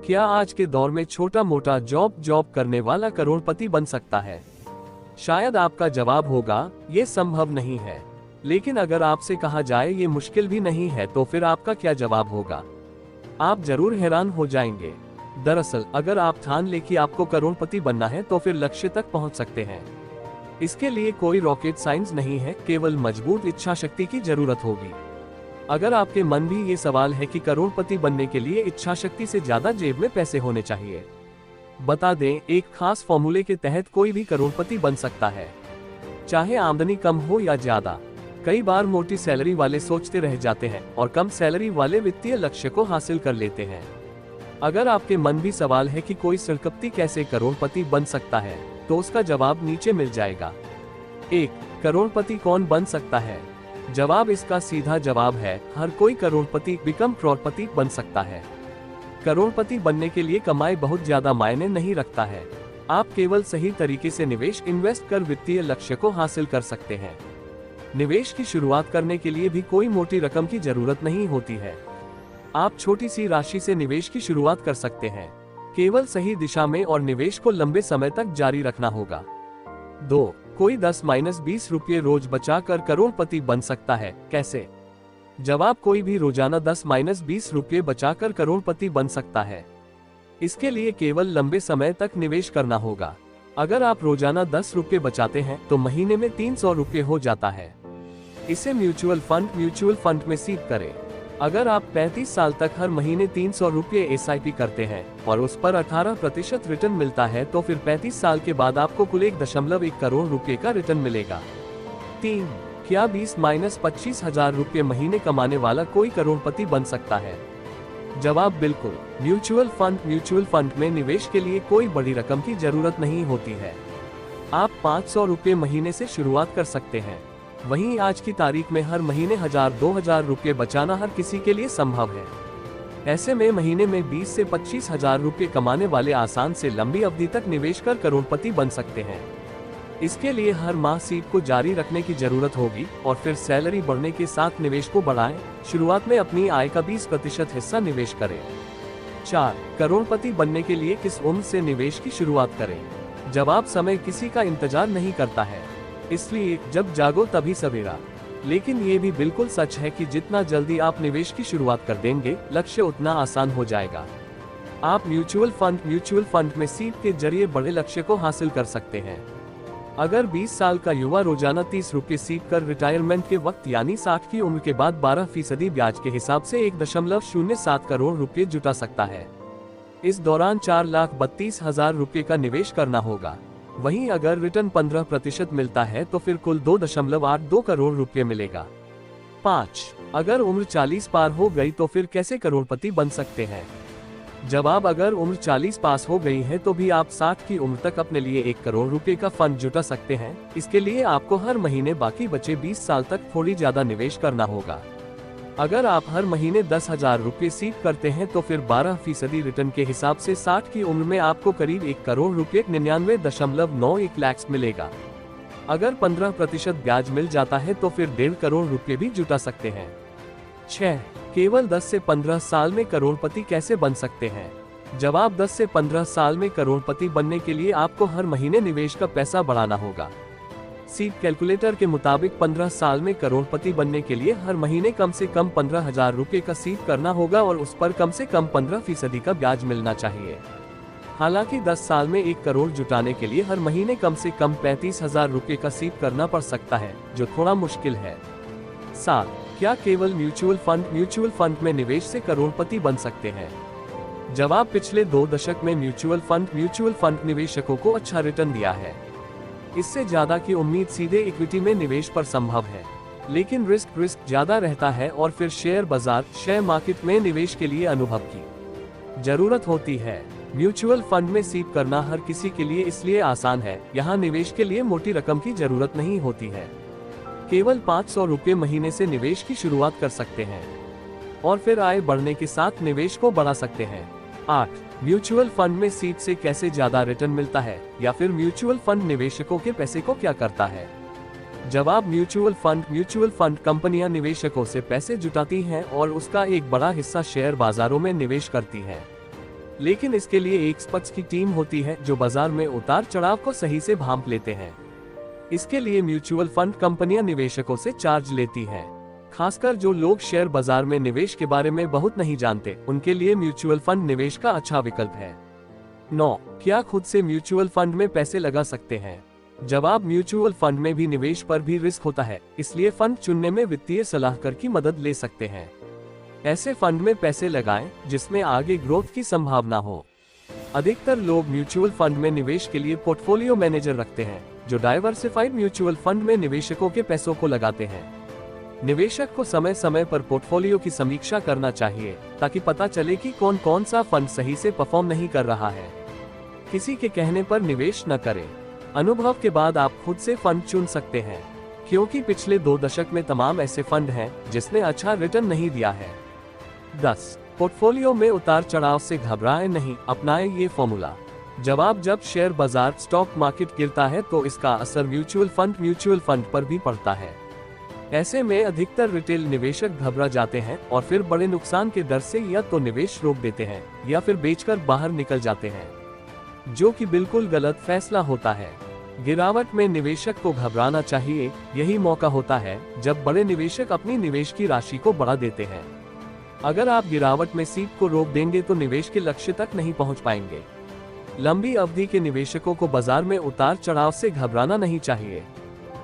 क्या आज के दौर में छोटा मोटा जॉब करने वाला करोड़पति बन सकता है? शायद आपका जवाब होगा, ये संभव नहीं है। लेकिन अगर आपसे कहा जाए ये मुश्किल भी नहीं है, तो फिर आपका क्या जवाब होगा? आप जरूर हैरान हो जाएंगे। दरअसल अगर आप ठान ले कि आपको करोड़पति बनना है, तो फिर लक्ष्य तक पहुंच सकते हैं। इसके लिए कोई रॉकेट साइंस नहीं है, केवल मजबूत इच्छा शक्ति की जरूरत होगी। अगर आपके मन भी ये सवाल है कि करोड़पति बनने के लिए इच्छा शक्ति से ज्यादा जेब में पैसे होने चाहिए, बता दें, एक खास फॉर्मूले के तहत कोई भी करोड़पति बन सकता है, चाहे आमदनी कम हो या ज्यादा। कई बार मोटी सैलरी वाले सोचते रह जाते हैं और कम सैलरी वाले वित्तीय लक्ष्य को हासिल कर लेते हैं। अगर आपके मन भी सवाल है कि कोई सरकप्ती कैसे करोड़पति बन सकता है, तो उसका जवाब नीचे मिल जाएगा। 1. करोड़पति कौन बन सकता है? जवाब इसका सीधा जवाब है, हर कोई करोड़पति बिकम करोड़पति बन सकता है। करोड़पति बनने के लिए कमाई बहुत ज्यादा मायने नहीं रखता है। आप केवल सही तरीके से इन्वेस्ट कर वित्तीय लक्ष्य को हासिल कर सकते हैं। निवेश की शुरुआत करने के लिए भी कोई मोटी रकम की जरूरत नहीं होती है। आप छोटी सी राशि से निवेश की शुरुआत कर सकते हैं, केवल सही दिशा में, और निवेश को लंबे समय तक जारी रखना होगा। 2. कोई 10-20 रुपये रोज बचाकर करोड़पति बन सकता है, कैसे? जवाब, कोई भी रोजाना 10-20 रुपये बचाकर करोड़पति बन सकता है। इसके लिए केवल लंबे समय तक निवेश करना होगा। अगर आप रोजाना 10 रुपये बचाते हैं, तो महीने में 300 रुपये हो जाता है। इसे म्यूचुअल फंड में सीड करें। अगर आप 35 साल तक हर महीने 300 रुपये SIP करते हैं और उस पर 18% रिटर्न मिलता है, तो फिर 35 साल के बाद आपको कुल 1.1 करोड़ रुपए का रिटर्न मिलेगा। 3. क्या 20-25 हजार रुपये महीने कमाने वाला कोई करोड़पति बन सकता है? जवाब, बिल्कुल। म्यूचुअल फंड में निवेश के लिए कोई बड़ी रकम की जरूरत नहीं होती है। आप 500 रुपये महीने से शुरुआत कर सकते हैं। वहीं आज की तारीख में हर महीने 1000-2000 रुपये बचाना हर किसी के लिए संभव है। ऐसे में महीने में 20 से 25 हजार रुपये कमाने वाले आसान से लंबी अवधि तक निवेश कर करोड़पति बन सकते हैं। इसके लिए हर माह सीड को जारी रखने की जरूरत होगी और फिर सैलरी बढ़ने के साथ निवेश को बढ़ाएं। शुरुआत में अपनी आय का 20% हिस्सा निवेश करें। 4. करोड़पति बनने के लिए किस उम्र से निवेश की शुरुआत करें? जवाब, समय किसी का इंतजार नहीं करता है, इसलिए जब जागो तभी सवेरा। लेकिन ये भी बिल्कुल सच है कि जितना जल्दी आप निवेश की शुरुआत कर देंगे, लक्ष्य उतना आसान हो जाएगा। आप म्यूचुअल फंड में सीड के जरिए बड़े लक्ष्य को हासिल कर सकते हैं। अगर 20 साल का युवा रोजाना 30 रुपये सीड कर रिटायरमेंट के वक्त यानी 60 की उम्र के बाद 12% ब्याज के हिसाब से 1.07 करोड़ रुपए जुटा सकता है। इस दौरान 4,32,000 रुपये का निवेश करना होगा। वहीं अगर रिटर्न 15% मिलता है, तो फिर कुल 2.82 करोड़ रुपए मिलेगा। 5. अगर उम्र 40 पार हो गई, तो फिर कैसे करोड़पति बन सकते हैं? जवाब, अगर उम्र 40 पास हो गई है, तो भी आप 60 की उम्र तक अपने लिए 1 करोड़ रुपए का फंड जुटा सकते हैं। इसके लिए आपको हर महीने बाकी बचे 20 साल तक थोड़ी ज्यादा निवेश करना होगा। अगर आप हर महीने 10,000 रुपये सीड करते हैं, तो फिर 12% रिटर्न के हिसाब से 60 की उम्र में आपको करीब 1 करोड़ रुपये 99.91 लाख मिलेगा। अगर 15% ब्याज मिल जाता है, तो फिर 1.5 करोड़ रुपये भी जुटा सकते हैं। 6. केवल 10 से 15 साल में करोड़पति कैसे बन सकते हैं? जवाब, 10 से 15 साल में करोड़पति बनने के लिए आपको हर महीने निवेश का पैसा बढ़ाना होगा। सीड कैलकुलेटर के मुताबिक 15 साल में करोड़पति बनने के लिए हर महीने कम से कम 15,000 रुपये का सीड करना होगा और उस पर कम से कम 15% का ब्याज मिलना चाहिए। हालांकि 10 साल में 1 करोड़ जुटाने के लिए हर महीने कम से कम 35,000 रुपये का सीड करना पड़ सकता है, जो थोड़ा मुश्किल है। 7. क्या केवल म्यूचुअल फंड में निवेश से करोड़पति बन सकते हैं? जवाब, पिछले 2 दशक में म्यूचुअल फंड निवेशकों को अच्छा रिटर्न दिया है। इससे ज्यादा की उम्मीद सीधे इक्विटी में निवेश पर संभव है, लेकिन रिस्क ज्यादा रहता है और फिर शेयर मार्केट में निवेश के लिए अनुभव की जरूरत होती है। म्यूचुअल फंड में सीड करना हर किसी के लिए इसलिए आसान है, यहाँ निवेश के लिए मोटी रकम की जरूरत नहीं होती है। केवल 500 रुपये महीने से निवेश की शुरुआत कर सकते हैं और फिर आय बढ़ने के साथ निवेश को बढ़ा सकते हैं। 8. म्यूचुअल फंड में सीड से कैसे ज्यादा रिटर्न मिलता है, या फिर म्यूचुअल फंड निवेशकों के पैसे को क्या करता है? जवाब, म्यूचुअल फंड कंपनियां निवेशकों से पैसे जुटाती हैं और उसका एक बड़ा हिस्सा शेयर बाजारों में निवेश करती हैं। लेकिन इसके लिए एक्सपर्ट्स की टीम होती है जो बाजार में उतार चढ़ाव को सही से भांप लेते हैं। इसके लिए म्यूचुअल फंड कंपनियां निवेशकों से चार्ज लेती है। खासकर जो लोग शेयर बाजार में निवेश के बारे में बहुत नहीं जानते, उनके लिए म्यूचुअल फंड निवेश का अच्छा विकल्प है। 9. क्या खुद से म्यूचुअल फंड में पैसे लगा सकते हैं? जवाब म्यूचुअल फंड में भी निवेश पर भी रिस्क होता है, इसलिए फंड चुनने में वित्तीय सलाहकार की मदद ले सकते हैं। ऐसे फंड में पैसे लगाएं जिसमें आगे ग्रोथ की संभावना हो। अधिकतर लोग म्यूचुअल फंड में निवेश के लिए पोर्टफोलियो मैनेजर रखते हैं, जो डाइवर्सिफाइड म्यूचुअल फंड में निवेशकों के पैसों को लगाते हैं। निवेशक को समय समय पर पोर्टफोलियो की समीक्षा करना चाहिए ताकि पता चले कि कौन कौन सा फंड सही से परफॉर्म नहीं कर रहा है। किसी के कहने पर निवेश न करें। अनुभव के बाद आप खुद से फंड चुन सकते हैं, क्योंकि पिछले 2 दशक में तमाम ऐसे फंड हैं जिसने अच्छा रिटर्न नहीं दिया है। 10. पोर्टफोलियो में उतार चढ़ाव से घबराएं नहीं, अपनाएं ये फॉर्मूला। जवाब जब शेयर बाजार स्टॉक मार्केट गिरता है तो इसका असर म्यूचुअल फंड पर भी पड़ता है। ऐसे में अधिकतर रिटेल निवेशक घबरा जाते हैं और फिर बड़े नुकसान के डर से या तो निवेश रोक देते हैं या फिर बेचकर बाहर निकल जाते हैं, जो कि बिल्कुल गलत फैसला होता है। गिरावट में निवेशक को घबराना चाहिए। यही मौका होता है जब बड़े निवेशक अपनी निवेश की राशि को बढ़ा देते हैं। अगर आप गिरावट में सीट को रोक देंगे तो निवेश के लक्ष्य तक नहीं पहुंच पाएंगे। लंबी अवधि के निवेशकों को बाजार में उतार चढ़ाव से घबराना नहीं चाहिए।